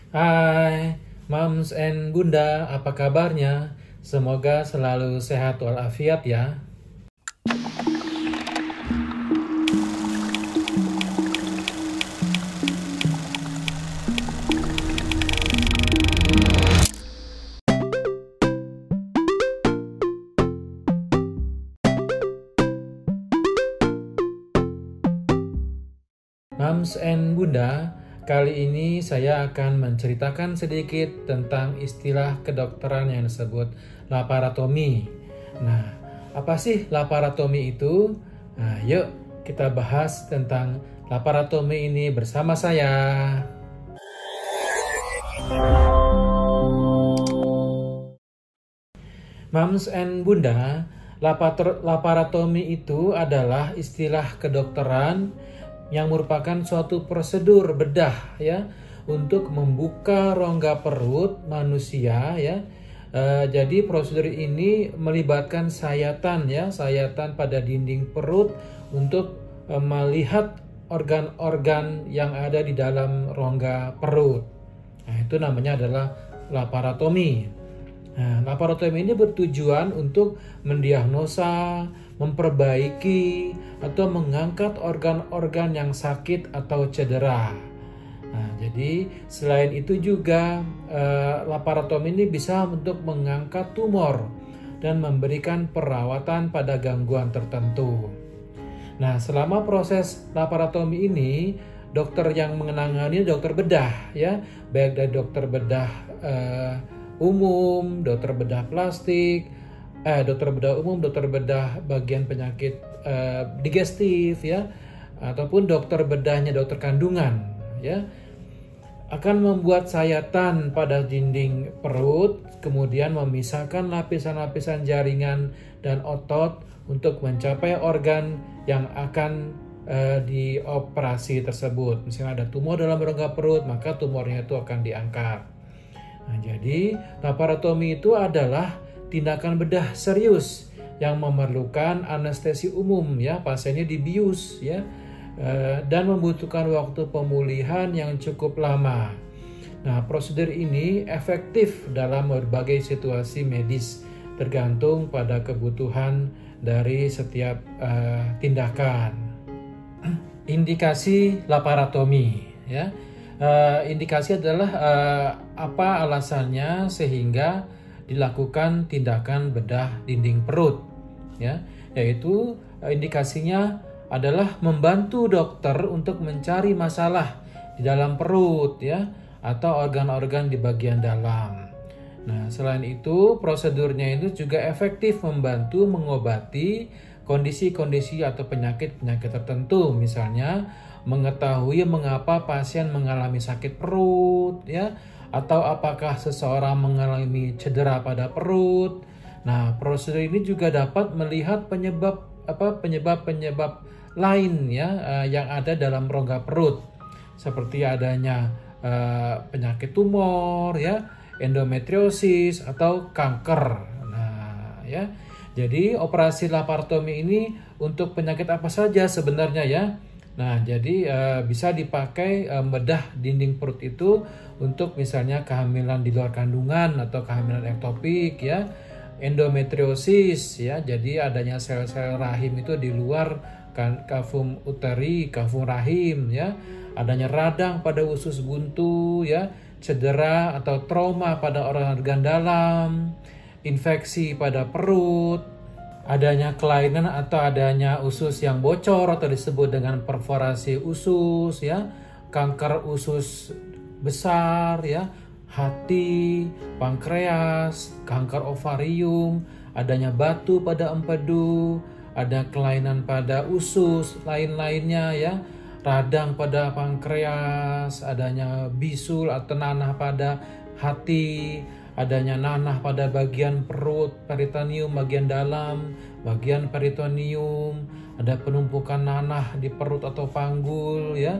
Hai, Moms and Bunda, apa kabarnya? Semoga selalu sehat walafiat ya. Moms and Bunda, kali ini saya akan menceritakan sedikit tentang istilah kedokteran yang disebut laparotomi. Nah, apa sih laparotomi itu? Nah, yuk kita bahas tentang laparotomi ini bersama saya. Moms and Bunda, laparotomi itu adalah istilah kedokteran yang merupakan suatu prosedur bedah ya untuk membuka rongga perut manusia ya. Jadi prosedur ini melibatkan sayatan pada dinding perut untuk melihat organ-organ yang ada di dalam rongga perut. Nah, itu namanya adalah laparotomi. Nah, laparotomi ini bertujuan untuk mendiagnosa, memperbaiki, atau mengangkat organ-organ yang sakit atau cedera. Nah, jadi selain itu juga laparotomi ini bisa untuk mengangkat tumor dan memberikan perawatan pada gangguan tertentu. Nah, selama proses laparotomi ini, dokter yang menangani dokter bedah ya, baik dari dokter bedah umum, dokter bedah plastik, dokter bedah umum, dokter bedah bagian penyakit digestif ya, ataupun dokter bedahnya dokter kandungan ya, akan membuat sayatan pada dinding perut, kemudian memisahkan lapisan-lapisan jaringan dan otot untuk mencapai organ yang akan dioperasi tersebut. Misalnya ada tumor dalam rongga perut, maka tumornya itu akan diangkat. Nah, jadi laparotomi itu adalah tindakan bedah serius yang memerlukan anestesi umum ya, pasiennya dibius ya, dan membutuhkan waktu pemulihan yang cukup lama. Nah, prosedur ini efektif dalam berbagai situasi medis tergantung pada kebutuhan dari setiap tindakan. Indikasi laparotomi ya. Indikasi adalah apa alasannya sehingga dilakukan tindakan bedah dinding perut ya, yaitu indikasinya adalah membantu dokter untuk mencari masalah di dalam perut ya, atau organ-organ di bagian dalam. Nah, selain itu prosedurnya itu juga efektif membantu mengobati kondisi-kondisi atau penyakit-penyakit tertentu, misalnya mengetahui mengapa pasien mengalami sakit perut ya, atau apakah seseorang mengalami cedera pada perut. Nah, prosedur ini juga dapat melihat penyebab lain ya yang ada dalam rongga perut, seperti adanya penyakit tumor ya, endometriosis atau kanker. Nah, ya. Jadi operasi laparotomi ini untuk penyakit apa saja sebenarnya ya. Nah, jadi bisa dipakai bedah dinding perut itu untuk misalnya kehamilan di luar kandungan atau kehamilan ektopik ya, endometriosis ya, jadi adanya sel-sel rahim itu di luar kavum uteri, kavum rahim ya, adanya radang pada usus buntu ya, cedera atau trauma pada organ dalam, infeksi pada perut, adanya kelainan atau adanya usus yang bocor atau disebut dengan perforasi usus ya, kanker usus besar ya, hati, pankreas, kanker ovarium, adanya batu pada empedu, ada kelainan pada usus lain-lainnya ya, radang pada pankreas, adanya bisul atau nanah pada hati, adanya nanah pada bagian perut, peritoneum bagian dalam, bagian peritoneum, ada penumpukan nanah di perut atau panggul ya,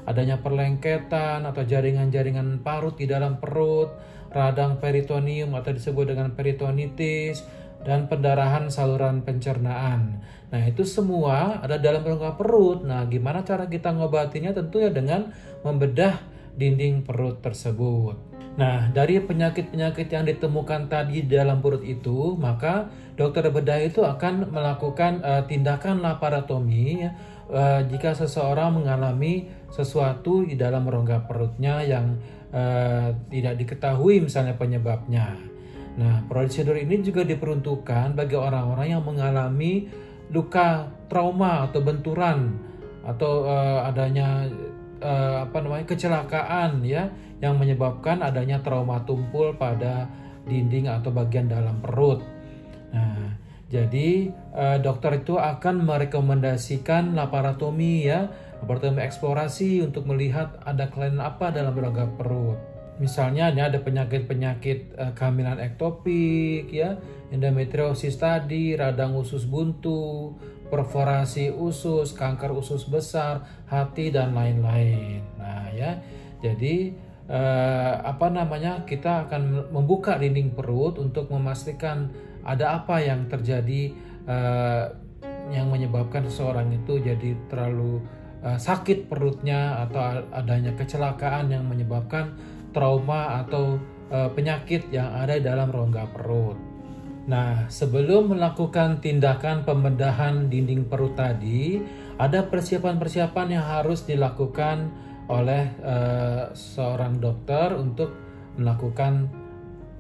adanya perlengketan atau jaringan-jaringan parut di dalam perut, radang peritoneum atau disebut dengan peritonitis, dan pendarahan saluran pencernaan. Nah, itu semua ada dalam rongga perut. Nah, gimana cara kita ngobatinya? Tentunya dengan membedah dinding perut tersebut. Nah, dari penyakit-penyakit yang ditemukan tadi dalam perut itu, maka dokter bedah itu akan melakukan tindakan laparotomi ya, jika seseorang mengalami sesuatu di dalam rongga perutnya yang tidak diketahui misalnya penyebabnya. Nah, prosedur ini juga diperuntukkan bagi orang-orang yang mengalami luka trauma atau benturan atau adanya kecelakaan ya yang menyebabkan adanya trauma tumpul pada dinding atau bagian dalam perut. Nah, jadi dokter itu akan merekomendasikan laparotomi ya, laparotomi eksplorasi untuk melihat ada kelainan apa dalam rongga perut. Misalnya ini ada penyakit-penyakit kehamilan ektopik ya, endometriosis tadi, radang usus buntu, perforasi usus, kanker usus besar, hati dan lain-lain. Nah ya, jadi kita akan membuka dinding perut untuk memastikan ada apa yang terjadi yang menyebabkan seseorang itu jadi terlalu sakit perutnya atau adanya kecelakaan yang menyebabkan trauma atau penyakit yang ada dalam rongga perut. Nah, sebelum melakukan tindakan pembedahan dinding perut tadi, ada persiapan-persiapan yang harus dilakukan oleh seorang dokter untuk melakukan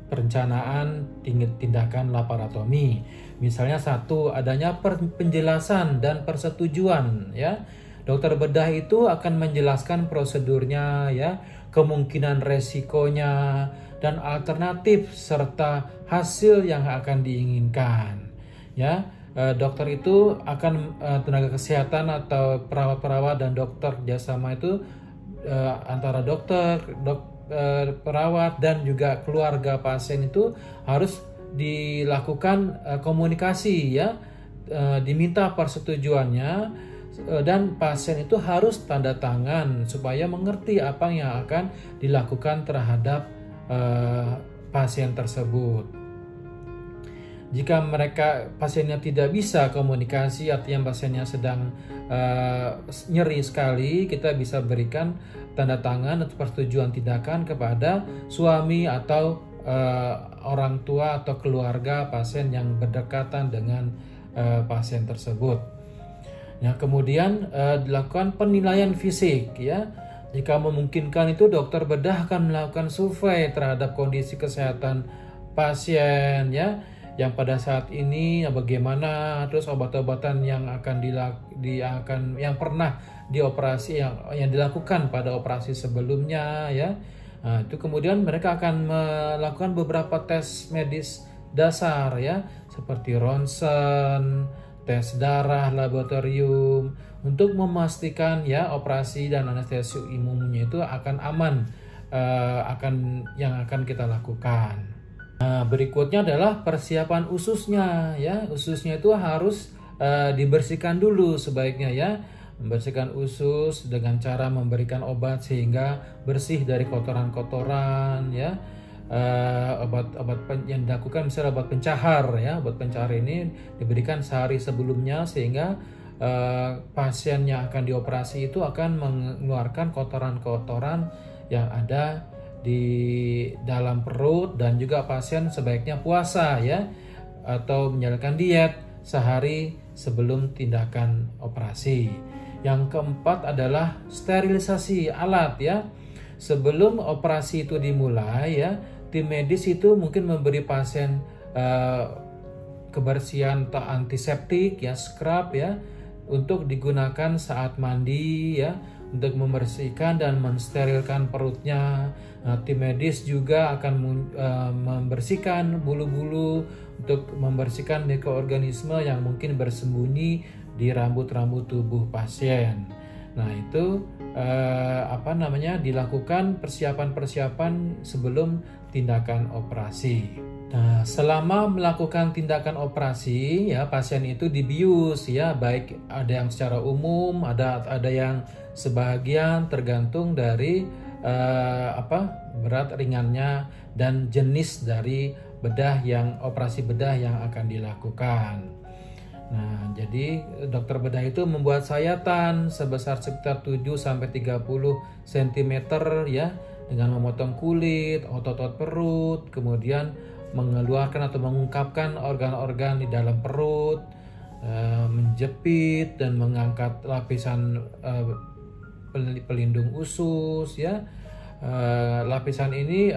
perencanaan tindakan laparotomi. Misalnya satu, adanya penjelasan dan persetujuan ya. Dokter bedah itu akan menjelaskan prosedurnya ya, kemungkinan resikonya dan alternatif serta hasil yang akan diinginkan. Ya, dokter itu akan tenaga kesehatan atau perawat-perawat dan dokter kerjasama itu antara dokter, perawat dan juga keluarga pasien itu harus dilakukan komunikasi ya, diminta persetujuannya dan pasien itu harus tanda tangan supaya mengerti apa yang akan dilakukan terhadap pasien tersebut. Jika pasiennya tidak bisa komunikasi, artinya pasiennya sedang nyeri sekali, kita bisa berikan tanda tangan atau persetujuan tindakan kepada suami atau orang tua atau keluarga pasien yang berdekatan dengan pasien tersebut. Nah, kemudian dilakukan penilaian fisik ya. Jika memungkinkan itu dokter bedah akan melakukan survei terhadap kondisi kesehatan pasien ya, yang pada saat ini bagaimana, terus obat-obatan yang akan yang pernah dioperasi yang dilakukan pada operasi sebelumnya ya. Nah, itu kemudian mereka akan melakukan beberapa tes medis dasar ya, seperti ronsen, tes darah laboratorium untuk memastikan ya operasi dan anestesi umumnya itu akan aman yang akan kita lakukan. Nah, berikutnya adalah persiapan ususnya ya. Ususnya itu harus dibersihkan dulu sebaiknya ya. Membersihkan usus dengan cara memberikan obat sehingga bersih dari kotoran-kotoran ya. Obat-obat yang dilakukan misalnya obat pencahar ya. Obat pencahar ini diberikan sehari sebelumnya sehingga pasien yang akan dioperasi itu akan mengeluarkan kotoran-kotoran yang ada di dalam perut, dan juga pasien sebaiknya puasa ya atau menjalankan diet sehari sebelum tindakan operasi. Yang keempat adalah sterilisasi alat ya. Sebelum operasi itu dimulai ya, tim medis itu mungkin memberi pasien kebersihan antiseptik ya, scrub ya, untuk digunakan saat mandi ya, untuk membersihkan dan mensterilkan perutnya. Nah, tim medis juga akan membersihkan bulu-bulu untuk membersihkan mikroorganisme yang mungkin bersembunyi di rambut-rambut tubuh pasien. Nah, itu dilakukan persiapan-persiapan sebelum tindakan operasi. Nah, selama melakukan tindakan operasi ya, pasien itu dibius ya, baik ada yang secara umum, ada yang sebagian, tergantung dari berat ringannya dan jenis dari operasi bedah yang akan dilakukan. Nah, jadi dokter bedah itu membuat sayatan sebesar sekitar 7-30 cm ya, dengan memotong kulit, otot-otot perut, kemudian mengeluarkan atau mengungkapkan organ-organ di dalam perut, menjepit dan mengangkat lapisan pelindung usus ya. Lapisan ini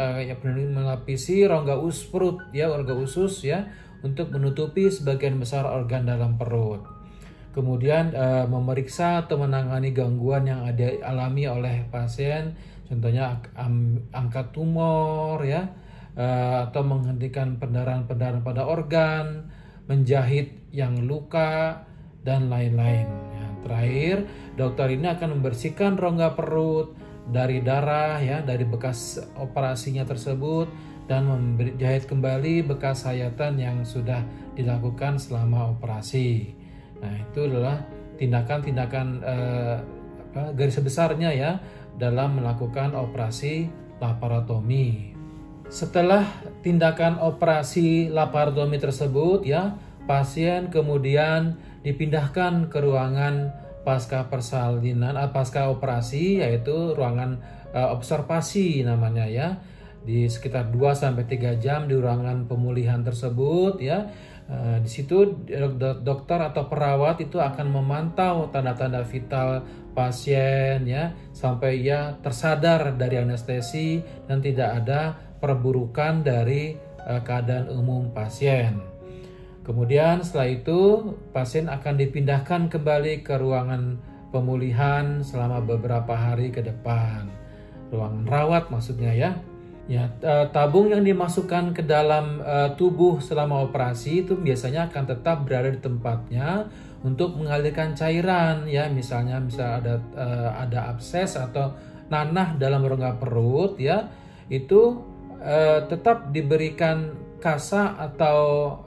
melapisi rongga perut ya, rongga usus ya, untuk menutupi sebagian besar organ dalam perut. Kemudian memeriksa atau menangani gangguan yang alami oleh pasien, contohnya angkat tumor ya, atau menghentikan pendarahan pada organ, menjahit yang luka dan lain-lain. Ya, terakhir, dokter ini akan membersihkan rongga perut dari darah ya, dari bekas operasinya tersebut, dan menjahit kembali bekas sayatan yang sudah dilakukan selama operasi. Nah, itu adalah tindakan-tindakan garis besarnya ya dalam melakukan operasi laparotomi. Setelah tindakan operasi laparotomi tersebut ya, pasien kemudian dipindahkan ke ruangan pasca persalinan, pasca operasi, yaitu ruangan observasi namanya ya, di sekitar 2-3 jam di ruangan pemulihan tersebut ya. Di situ dokter atau perawat itu akan memantau tanda-tanda vital pasien ya, sampai ia tersadar dari anestesi dan tidak ada perburukan dari keadaan umum pasien. Kemudian setelah itu pasien akan dipindahkan kembali ke ruangan pemulihan selama beberapa hari ke depan. Ruangan rawat maksudnya ya. Ya, tabung yang dimasukkan ke dalam tubuh selama operasi itu biasanya akan tetap berada di tempatnya untuk mengalirkan cairan ya, misalnya ada abses atau nanah dalam rongga perut ya, itu tetap diberikan kasa atau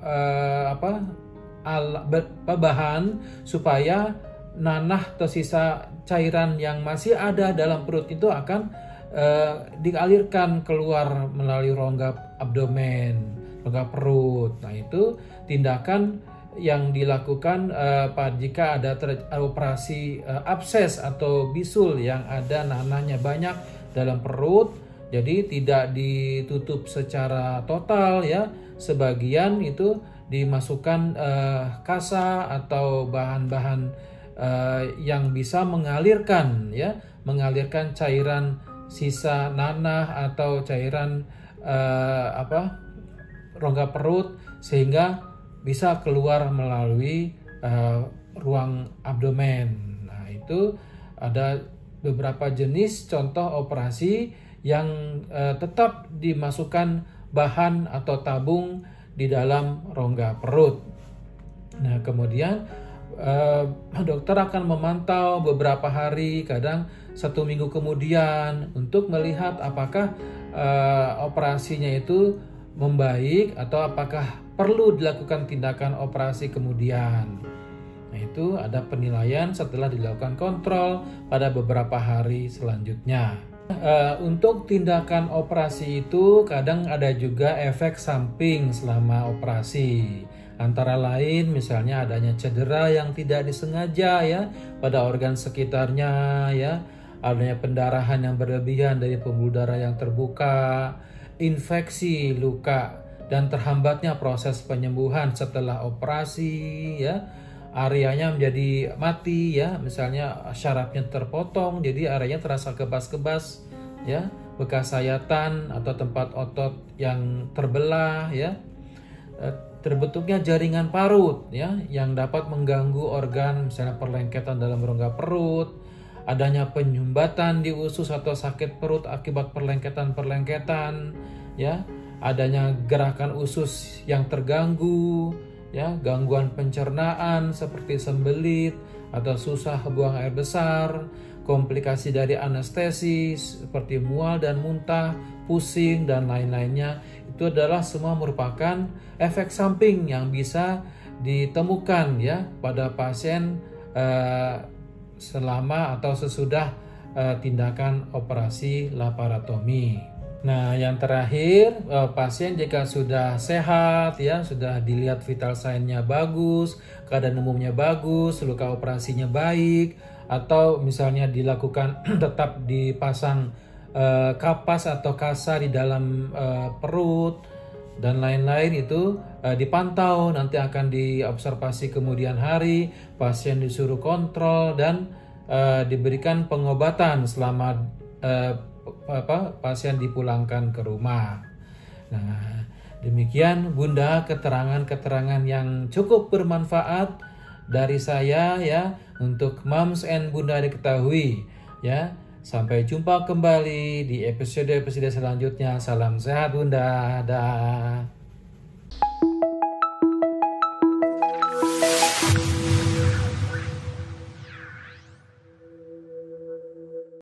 bahan supaya nanah atau sisa cairan yang masih ada dalam perut itu akan dialirkan keluar melalui rongga abdomen, rongga perut. Nah, itu tindakan yang dilakukan jika ada operasi abses atau bisul yang ada nanahnya banyak dalam perut. Jadi tidak ditutup secara total ya, sebagian itu dimasukkan kasa atau bahan-bahan yang bisa mengalirkan cairan sisa nanah atau cairan rongga perut sehingga bisa keluar melalui ruang abdomen. Nah, itu ada beberapa jenis contoh operasi yang tetap dimasukkan bahan atau tabung di dalam rongga perut. Nah, kemudian dokter akan memantau beberapa hari, kadang 1 minggu kemudian, untuk melihat apakah operasinya itu membaik atau apakah perlu dilakukan tindakan operasi kemudian. Nah, itu ada penilaian setelah dilakukan kontrol pada beberapa hari selanjutnya. Untuk tindakan operasi itu kadang ada juga efek samping selama operasi. Antara lain misalnya adanya cedera yang tidak disengaja ya pada organ sekitarnya ya, adanya pendarahan yang berlebihan dari pembuluh darah yang terbuka, infeksi, luka, dan terhambatnya proses penyembuhan setelah operasi ya. Areanya menjadi mati ya, misalnya syarafnya terpotong jadi areanya terasa kebas-kebas ya, bekas sayatan atau tempat otot yang terbelah ya. Terbentuknya jaringan parut ya, yang dapat mengganggu organ, misalnya perlengketan dalam rongga perut, adanya penyumbatan di usus atau sakit perut akibat perlengketan ya, adanya gerakan usus yang terganggu ya, gangguan pencernaan seperti sembelit atau susah buang air besar, komplikasi dari anestesi seperti mual dan muntah, pusing dan lain-lainnya. Itu adalah semua merupakan efek samping yang bisa ditemukan ya pada pasien selama atau sesudah tindakan operasi laparotomi. Nah, yang terakhir, pasien jika sudah sehat, ya, sudah dilihat vital sign-nya bagus, keadaan umumnya bagus, luka operasinya baik, atau misalnya dilakukan tetap dipasang kapas atau kasa di dalam perut dan lain-lain, itu dipantau, nanti akan diobservasi kemudian hari, pasien disuruh kontrol dan diberikan pengobatan selama pasien dipulangkan ke rumah. Nah, demikian Bunda keterangan-keterangan yang cukup bermanfaat dari saya ya untuk Moms and Bunda diketahui ya. Sampai jumpa kembali di episode-episode selanjutnya. Salam sehat Bunda. Dah.